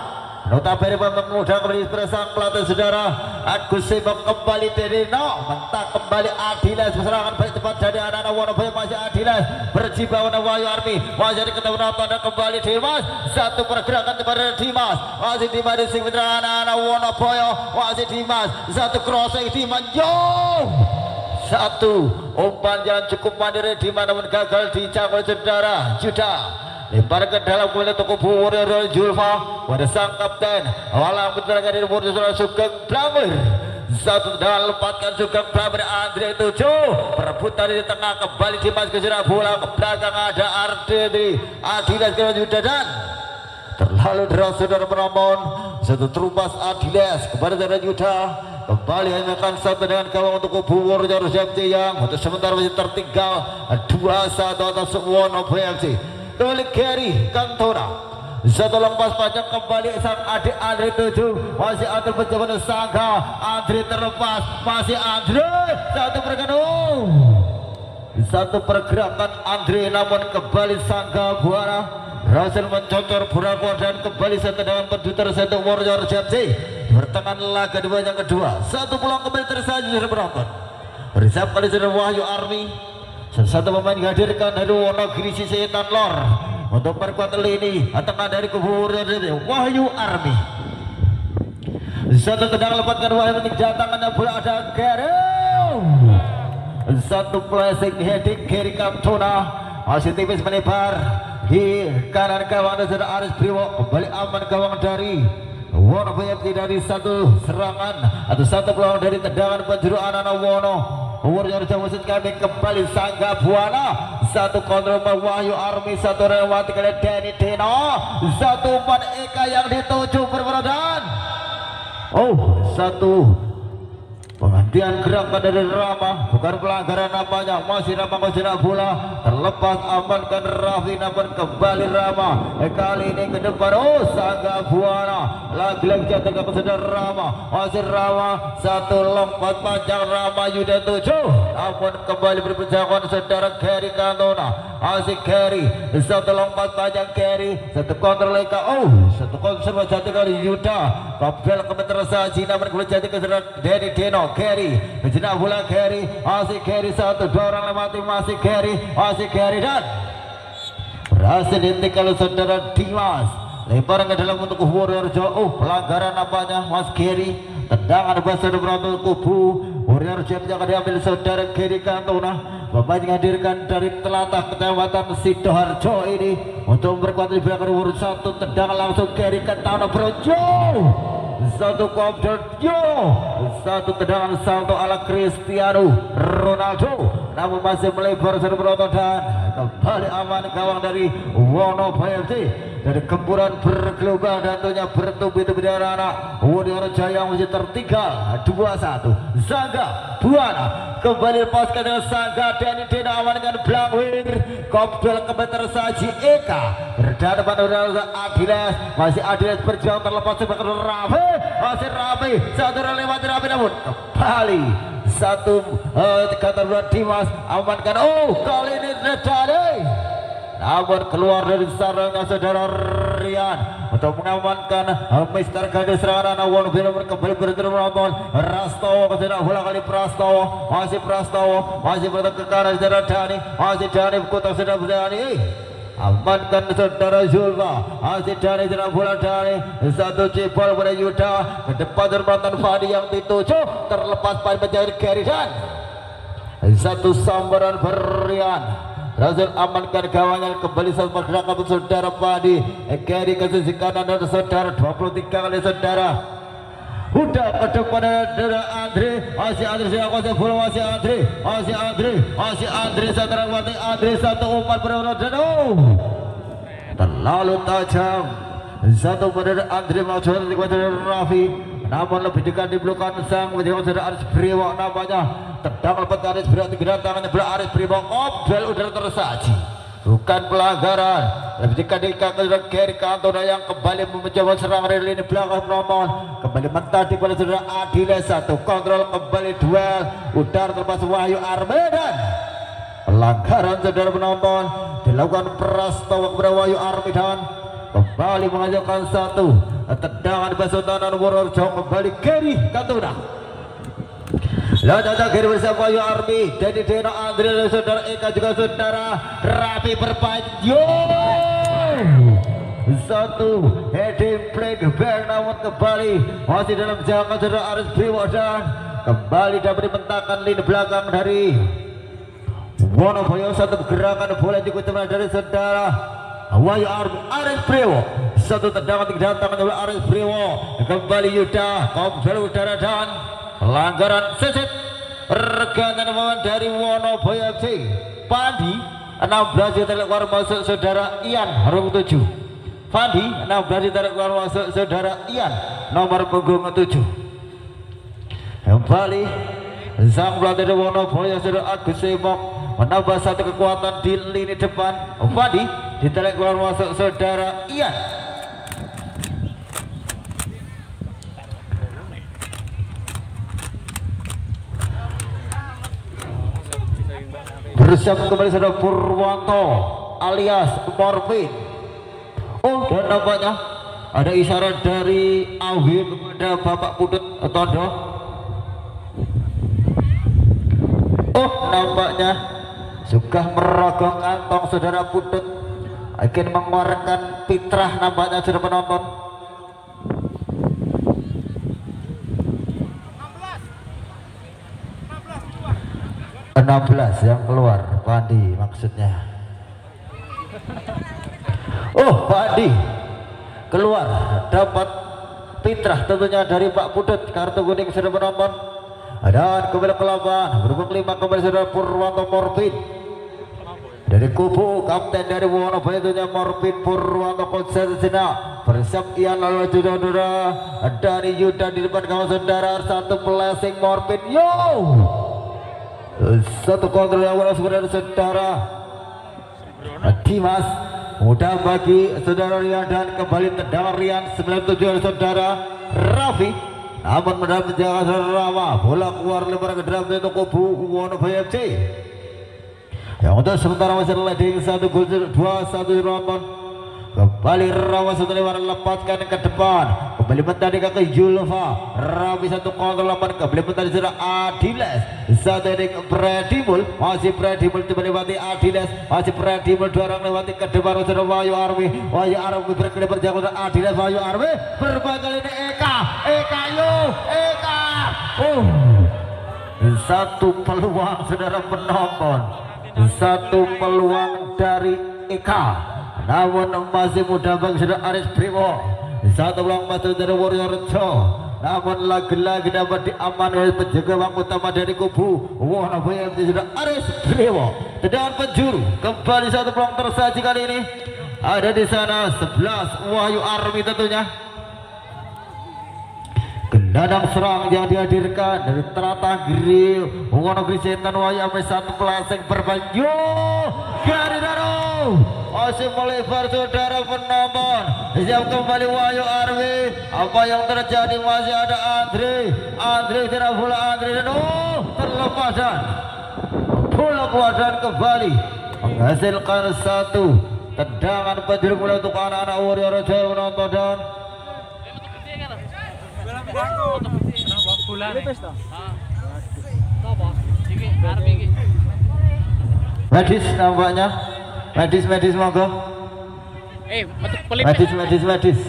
notabene pemuda kembali tersang pelatih saudara Agus Simbok kembali Terino mentak kembali Adiles serangan baik cepat dari anak-anak Wonoboyo masih Adiles berjibaku Wahyu Armi masih diketahui penonton kembali Dimas satu pergerakan kepada Dimas masih Dimas di sini anak-anak Wonoboyo masih Dimas satu crossing Dimas satu umpan yang cukup mandiri di mana gagal dicapai saudara Yuda lempar ke dalam bola Tukufu Warrior Julfa pada sang kapten walang berterakan dari Warrior Sugeng Blamir. Satu tendangan lepaskan Sugeng Blamir Andre 7 perebutan di tengah kembali Dimas ke sana bola ke belakang ada Ardeni Adilas ke Yuda dan terlalu deras saudara penonton satu terupas Adilas kepada saudara Yuda kembali hanyakan satu dengan gawang untuk kubu Warrior FC yang untuk sementara masih tertinggal 2-1 atas Wono FC. Kembali Gary Cantona satu lepas panjang kembali sang adik Andre 7 masih Andre penjabat Sangga Andre terlepas masih Andre satu pergerakan Andre namun kembali Sangga Buana berhasil mencocor Buraku dan kembali satu dengan pendutar satu Warrior FC bertangan laga dua yang kedua satu peluang kembali tersaji sudah penonton bersama kali sudah Wahyu Army satu pemain dihadirkan dari Wonogiri Setan Lor untuk perkuat lini tengah dari kubu Wahyu Army satu tendangan lepaskan Wahyu datang bola ada Gerel satu placing heading Gary Cantona masih tipis melebar di kanan gawang dari Aris Priwo kembali aman gawang dari Wono FC dari satu serangan atau satu peluang dari tendangan penjuru anak Wono Warrior Jawa kami kembali Sangga Buana satu kontrol Wahyu Army satu lewati kali Denny Dino satu umpan Eka yang dituju berberodan satu penghentian gerakan dari Rama bukan pelanggaran apanya masih Rama menjenak bola terlepas amankan Raffi namun kembali Rama kali ini ke depan Sangga Buana lagi-lagi jatuh ke saudara Rama masih Rama satu lompat panjang Rama Yuda 7 namun kembali berpenjagaan saudara Gary Cantona masih Gary satu lompat panjang Gary satu kontrol Eka satu konservasi jatuh kali Yuda kabel komentar saji namun kembali jatuh ke saudara Denny Dino Gary menjenak bola Gary masih Gary satu dua orang lewati masih Gary dan berhasil dihentikan saudara Dimas lemparan ke dalam untuk Warrior Jawa pelanggaran apanya Mas Gary tendangan besar untuk kubu Warrior Jawa yang diambil saudara Gary Cantona pemain dihadirkan dari Telatah Kecamatan Sidoarjo ini untuk berkuat di belakang nomor 1 tendangan langsung Gary Cantona Brojo satu kopdor satu tendangan salto ala Cristiano Ronaldo namun masih melebar satu penonton dan kembali aman gawang dari Wono FC dari gempuran bergelombang dan tentunya bertubi-tubi dari anak Warrior Jaya masih tertinggal 2-1 Sangga Buana kembali lepaskan dengan Sangga Denny Dino amankan Blangwir kopdor kembali tersaji Eka berhadapan dengan Adilas masih Adilas berjuang terlepas sebagai Rafi masih Rafi satu lewat Rafi namun kembali satu kata dua Dimas amankan kali ini terjadi namun keluar dari sarangnya saudara Rian untuk mengamankan Mister Gadis serangan Wono film kembali berterus menonton Rastowo ke sana bola kali Prastowo masih berada ke kanan saudara Dani masih Dani kota saudara Dani amankan saudara Zulfa masih Dani saudara bola Dani satu cipol pada Yuda ke depan terbantan Fadi yang dituju terlepas pada menjadi Gary dan satu sambaran berian berhasil amankan gawangnya kembali satu pergerakan untuk saudara Fadi Gary ke sisi kanan dan saudara 23 kali saudara udah ke depan ada Andre masih Andre saya kuasa bola masih Andre saudara Wati Andre satu umpan berat dan terlalu tajam satu pada Andre Majuan kepada Raffi namun lebih dekat di belakang sang menjadi saudara Aris Priwo namanya tendangan lepas Aris Priwo tangannya bola Aris Priwo duel udara tersaji bukan pelanggaran lebih dekat di kaki Gary Cantona yang kembali mencoba serangan dari lini belakang penonton kembali mentah di pada saudara Adila satu kontrol kembali duel udara terlepas Wahyu Army dan pelanggaran saudara penonton dilakukan Prastowo kepada Wahyu Army dan kembali mengajukan satu tendangan besotanan Warrior Jawa kembali Gary Cantona Lada Gary bersama Wahyu Army Denny Dino Andre saudara Eka juga saudara Rafi berpanjang satu heading flag back namun kembali masih dalam jangka saudara Aris Priwo dan kembali dapat dibentangkan lini belakang dari Wonoboyo satu gerakan bola diikuti dari saudara Wahyu Army Aris Priwo. Satu tendangan didatangkan oleh Aris Priwo. Kembali Yuda Komsel udara dan pelanggaran seset pergantian pemain dari Wonoboyo FC. Padi 16 ditarik keluar masuk saudara Ian nomor 7. Padi 16 ditarik keluar masuk saudara Ian nomor punggung 7. Kembali sang pelatih dari Wonoboyo saudara Agus Semok menambah satu kekuatan di lini depan. Padi ditarik keluar masuk saudara Ian. Bersiap kembali saudara Purwanto alias Morfin. Oh, dan nampaknya ada isyarat dari Awin kepada Bapak Putut Tondo. Oh, nampaknya sudah merogoh kantong saudara Putut, akan mengeluarkan fitrah nampaknya sudah penonton. 16 yang keluar, Padi maksudnya. Oh, Padi keluar dapat fitrah tentunya dari Pak Putut, kartu kuning sudah menonton. Dan kembali ke lapangan berhubung 5 kembali saudara Purwanto Morfin dari kubu kapten dari Wonoboyo tentunya Morfin Purwanto Konsensina. Bersiap Ian lalu saudara dari Yuda di depan kawan saudara, satu blessing Morfin. Yo, satu kontrol yang awal saudara Dimas mudah bagi saudara Rian dan kembali tendangan Rian 97 saudara Raffi, namun mendapat jaga saudara Rama, bola keluar lebar ke dalam untuk kubu Wonoboyo FC. Yang untuk sementara masih leading 1 gol 2-1 nonton. Kembali Rama setelah lepaskan ke depan, kembali mentari ke Julfa Rabi, satu kontrol lapan, kembali mentari sudah Adiles, satu ini Predimul, masih Predimul melewati Adiles, masih Predimul, 2 orang lewati ke depan sudah Wahyu Army berkali berjalan Adiles, Wahyu Army berbalik kali ini Eka yo Eka. Satu peluang saudara penonton, satu peluang dari Eka, namun masih mudah bagi saudara Aris Primo. Satu peluang masuk dari Warrior Cho, namun lagi-lagi dapat diaman oleh penjaga bang utama dari kubu Wonoboyo FC saudara Aris Primo. Tendangan penjuru, kembali satu peluang tersaji kali ini ada di sana 11 Wahyu Army tentunya. Gendang serang yang dihadirkan dari Terata Giri Wonogiri Setan Wahyu Army, satu pelasing berbanyu Garidaro masih melebar saudara penonton. Siap kembali Wahyu Army. Apa yang terjadi? Masih ada Andre tidak bola Andre dan terlepas dan bola keluar dan kembali menghasilkan satu tendangan penjuru untuk anak-anak Warrior Jaya menonton. Dan medis nampaknya, medis monggo. Medis.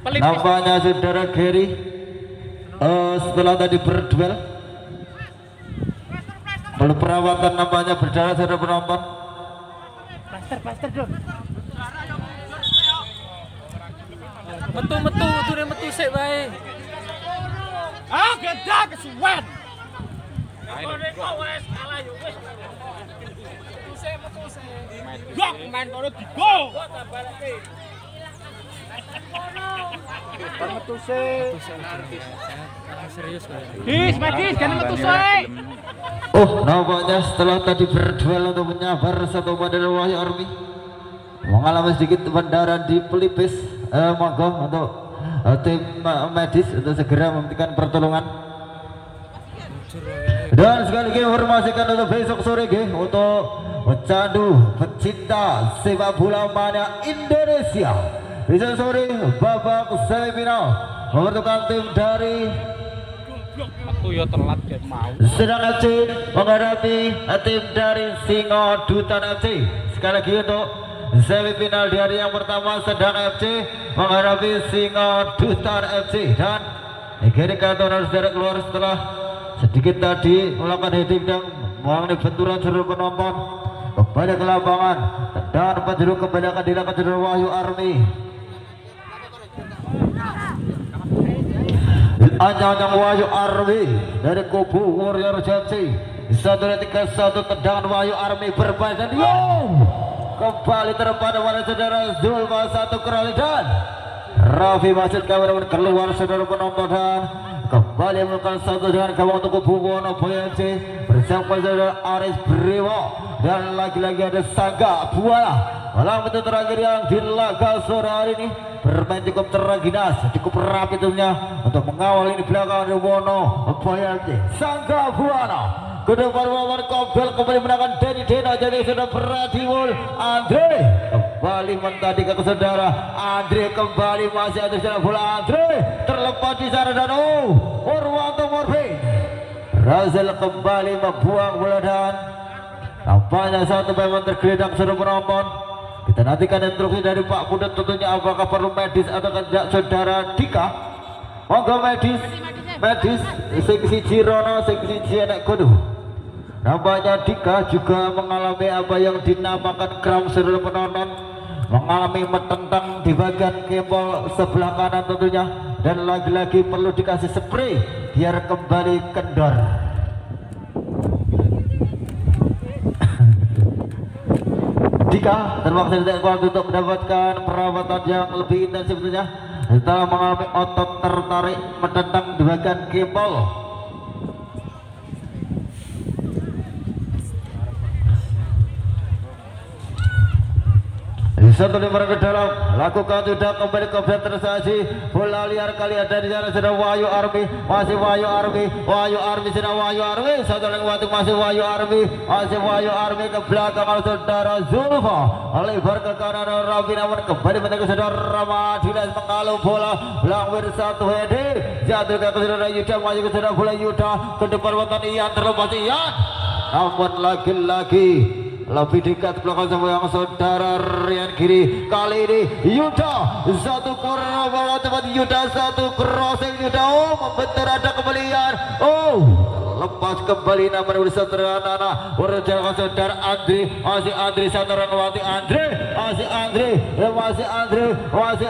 Nampaknya saudara Gary setelah tadi berduel perlu perawatan, nampaknya berdarah saudara penonton. Plaster dong. Metu sik bae. Geda kesuwen. Gak main kono digo. Serius medis kan metuse. Oh, nampaknya setelah tadi berduel untuk menyabar satu badan Wahyu Army mengalami sedikit pendarahan di pelipis. Monggo untuk tim medis untuk segera memberikan pertolongan. Dan sekali lagi informasikan untuk besok sore untuk pecandu pecinta sepak bola mania Indonesia, besok sore babak semifinal membentukkan tim dari Sedang FC menghadapi tim dari Singo Dutan FC. Sekali lagi untuk semifinal di hari yang pertama, Sedang FC menghadapi Singo Dutan FC. Dan Negeri Kantor harus keluar setelah sedikit tadi melakukan heading dan mengalami benturan seluruh penonton. kembali ke lapangan. Tendangan penjuru kembali akan dilakukan saudara Wahyu Army. Anjang Wahyu Army dari kubu Warrior Jansi. 1-3-1 tendangan Wahyu Army berbalik dan kembali terpada pada saudara Zulfa satu keralidan. Raffi masih kawan keluar saudara penonton dan kembali melakukan satu dengan gawang untuk kubu Wonoboyo FC bersama saudara Aris Brewo dan lagi-lagi ada Saga Buala. Malam itu terakhir yang di laga sore hari ini bermain cukup terginas, cukup rapi tentunya untuk mengawal ini belakang dari Wonoboyo FC. Saga Buala ke depan Wawan Kobel kembali menangkan Denny Deno, jadi sudah Pradiwul Andre kembali mentadi ke saudara Andre, kembali masih ada saudara bola Andre terlepas di sana dan Purwanto Morfin Razel kembali membuang bola dan nampaknya satu pemain tergeledak saudara penonton. Kita nantikan instruksi dari Pak Budet tentunya apakah perlu medis atau tidak saudara Dika. Monggo medis seksi Cirono seksi Cianek Kudu. Nampaknya Dika juga mengalami apa yang dinamakan kram saudara penonton, mengalami metentang di bagian kempol sebelah kanan tentunya, dan lagi-lagi perlu dikasih spray biar kembali kendor. Dika terpaksa tidak kuat untuk mendapatkan perawatan yang lebih intensif tentunya setelah mengalami otot tertarik metentang di bagian kempol. Satu lima ke dalam, lakukan sudah kembali ke Vetersasi, bola liar kali ada di sana sudah Wahyu Army, masih Wahyu Army sudah Wahyu Army, satu lagi waktu masih Wahyu Army ke belakang saudara Zulfa, lebar ke kanan Rabi namun kembali menengah saudara Ramadilas mengalu bola, langwir satu heading, jatuh ke saudara Yuda, maju ke saudara bola Yuda, ke depan watan Ian terlepas Ian, namun lagi-lagi lebih dekat belakang sama yang saudara Rian kiri. Kali ini Yuda satu kurang bawah tempat Yuda satu crossing Yuda membentur ada kembalian lepas kembali namun udah saudara Nana berjalan saudara Andri masih Andri satu ranwati masih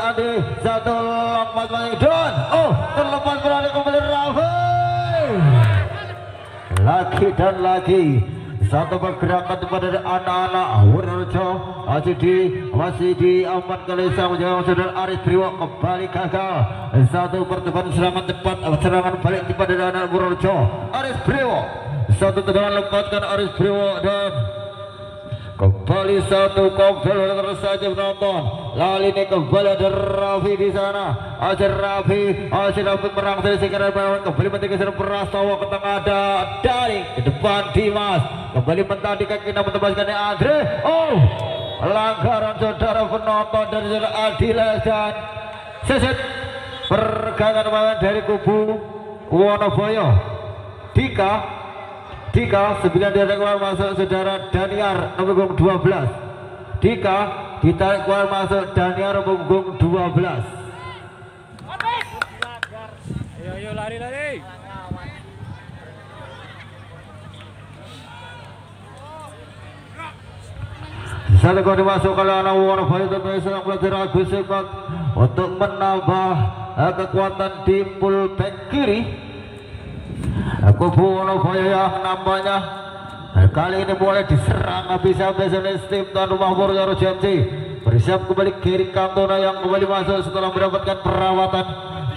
Andri satu lompat masih Don terlepas berani kembali Rafi lagi dan lagi. Satu pergerakan kepada anak-anak Wurjo masih diamankan oleh sang jawab saudara Aris Priwo kembali gagal. Satu pertemuan serangan cepat serangan balik kepada anak Wurjo Aris Priwo, satu tendangan lepaskan Aris Priwo dan kembali satu Kobel terus saja menonton. Lalu ini kembali ada Raffi di sana. Raffi merang dari sekitar bawah kembali mentinggal Prastowo ke tengah ada dari ke depan Dimas kembali mentadi kaki namun tembaskan Andre. Pelanggaran saudara penonton dari saudara Adilas dan Seset pergangan main dari kubu Wonoboyo. Dika 9 ditarik keluar masuk saudara Daniar nomor 12. Dika ditarik keluar masuk Daniar nomor 12. Ayo lari. Salah kau dimasukkan oleh anak Wonoboyo tentunya sedang belajar Agus Sepat untuk menambah kekuatan di fullback kiri. Kubu Wonoboyo yang nampaknya kali ini mulai diserang habis-habis oleh tim tuan rumah Warrior Jansi. Bersiap kembali Gary Cantona yang kembali masuk setelah mendapatkan perawatan.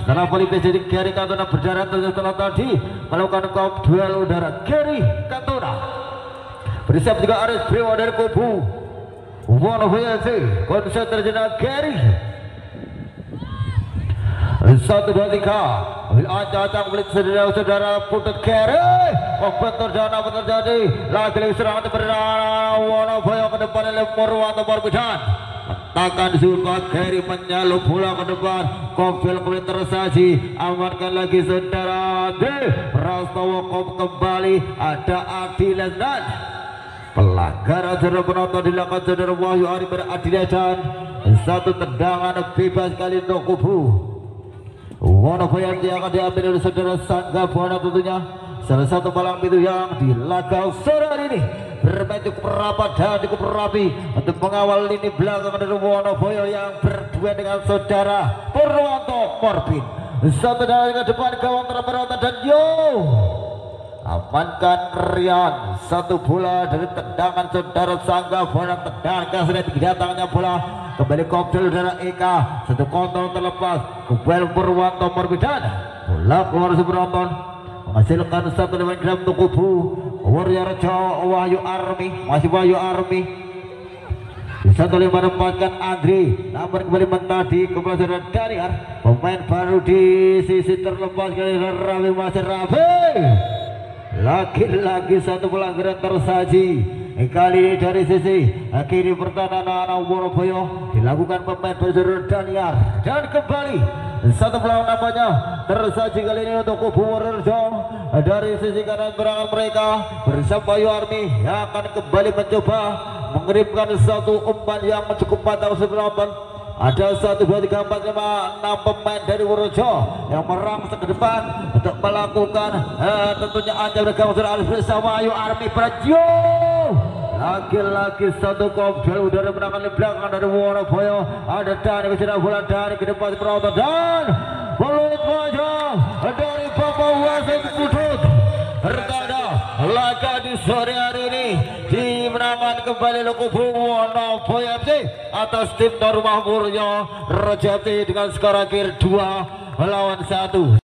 Setelah politis jadi Gary Cantona berdarah setelah tadi melakukan duel udara. Gary Cantona bersiap juga Aris Brewo dari kubu Wonoboyo konsentrasi Gary. 1, 2, 3 acak-acak milik saudara Putut Gary membentur dan apa terjadi lagi-lagi serangan terhadap Wonoboyo ke depan oleh Purwanto Morbidan takkan Zulfa Gary menyalup bola ke depan Kobel kembali tersaji amankan lagi saudara Prastowo kembali ada Adilas dan pelanggaran saudara penonton dilakukan saudara Wahyu Ari Adilas dan satu tendangan bebas kali untuk kubu Wonoboyo yang akan diambil oleh saudara Sangga Buana tentunya salah satu malam itu yang di laga sore hari ini bermain cukup rapat dan cukup rapi untuk mengawal lini belakang dari Wonoboyo yang berdua dengan saudara Purwanto Morbin. Satu dari ke depan gawang terberontak dan yo amankan Rian. Satu bola dari tendangan saudara Sangga, bola tendangan sudah didatangnya bola kembali kontrol dari Eka, satu kontrol terlepas kembali Purwanto Morbin dan bola keluar penonton menghasilkan satu dengan gram untuk kubu Warrior Wahyu Army. Masih Wahyu Army bisa tulis menempatkan Andri, namun kembali mentadi kembali dari Daniar, pemain baru di sisi terlepas kali Rabi. Masih Rabi lagi-lagi satu pelanggaran tersaji kali ini dari sisi kiri pertahanan anak Wonoboyo dilakukan pemain baru Daniar dan kembali satu peluang namanya tersaji kali ini untuk kubu Warrior dari sisi kanan berangan mereka bersama Wahyu Army yang akan kembali mencoba mengirimkan satu umpan yang cukup mantap sebelum ada 1, 2, 3, 4, 5, 6 pemain dari Wonorejo yang merangsek ke depan untuk melakukan tentunya anjam dan Alif bersama Wahyu Army Prajo. Lagi-lagi satu kontrol udara menangkan di belakang dari Wonoboyo. Ada Dani kejar bola dari ke depan penonton dan peluit panjang dari Bapak Wasit Putut. Tertanda laga di sore hari ini dimenangkan kembali kubu Wonoboyo FC atas tim Darmah Muryo Rejati dengan skor akhir 2-1.